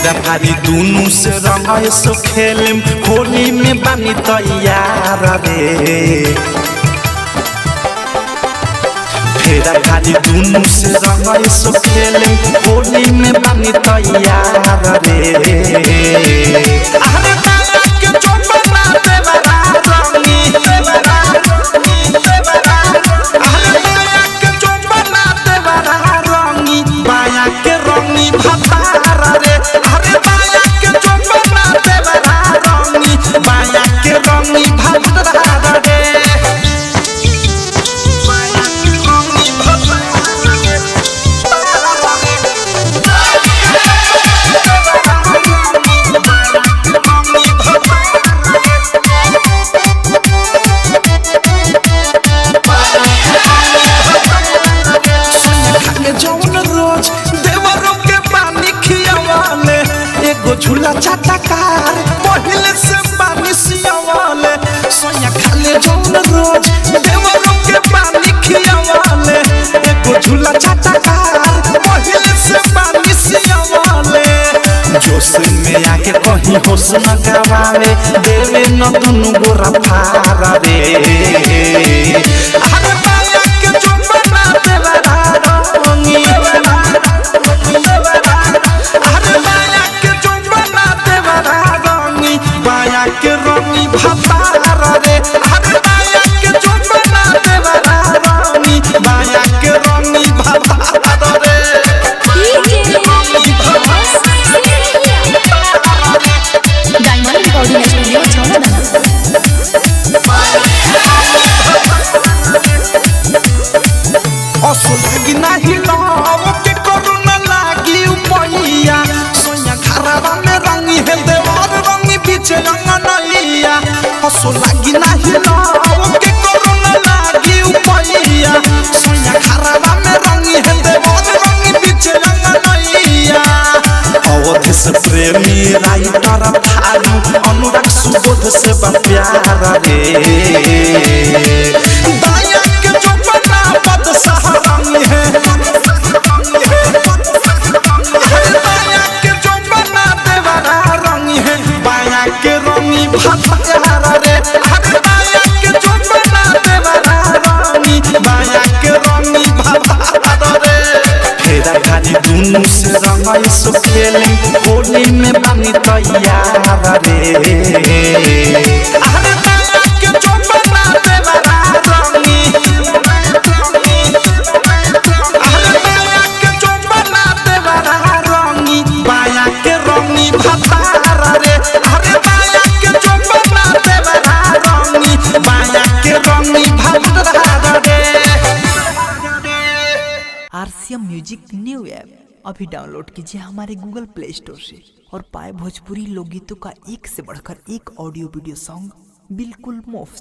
फेरा भारी दुनू से रंग सो खेलम होली में बानी तैयार रे। फेरा भारी दुनू से रंग सो खेलम होली में बानी तैयार रे। अरे बाला के चोपना देवरा रंगी देवरा देवरा। अरे बाला के चोपना देवरा रंगी बाया के रंगी भतारा रे। अरे बाया के चोपना देवरा रंगी बाया के रंगी भतारा रे। झूला चाटकार पहले से पानी सियावाले सोया खाले जौन रोज देवरों के पानी खियावाले। एगो झूला चाटकार पहले से पानी सियावाले। जोश में आके कहीं होश न गवावे देवे न दुनु गोरा फारा रे। अरे बाया के चुम्बना देवरा रंगी बाया के रंगी भतारा रे। अरे बाया के चुम्बना देवरा रंगी बाया के रंगी भतारा रे। डायमंड रिकॉर्डिंग स्टूडियो छौड़ा। असो लागी नाही लव के करुणा लागी उपैया सोया घरवा में रंगी है देवर रंगी पीछे रंगनैया। असो लागी नाही लव के करुणा लागी उपैया सोया घरवा में रंगी है देवर रंगी पीछे रंगनैया। अवध से प्रेमी राइटर थारू अनुराग सुबोध से बा प्यारा रे। बाया के चुम्बना पद सहारंगी है। बाया के चुम्बना देवरा रंगी है बाया के रंगी भतारा रे। अरे बाया के चुम्बना देवरा रंगी बाया के रंगी भतारा रे। फेरा भारी दुनू से रंग सो खेलम होली में बानी तैयार रे। अरे बाया के चुम्बना देवरा रंगी अरे बाया के चुम्बना देवरा रंगी बाया के रंगी भतारा रे। अरे बाया के चुम्बना देवरा रंगी बाया के रंगी भतारा रे। आरसीएम म्यूजिक न्यू ऐप अभी डाउनलोड कीजिए हमारे गूगल प्ले स्टोर से और पाए भोजपुरी लोकगीतों का एक से बढ़कर एक ऑडियो वीडियो सॉन्ग बिल्कुल मुफ्त।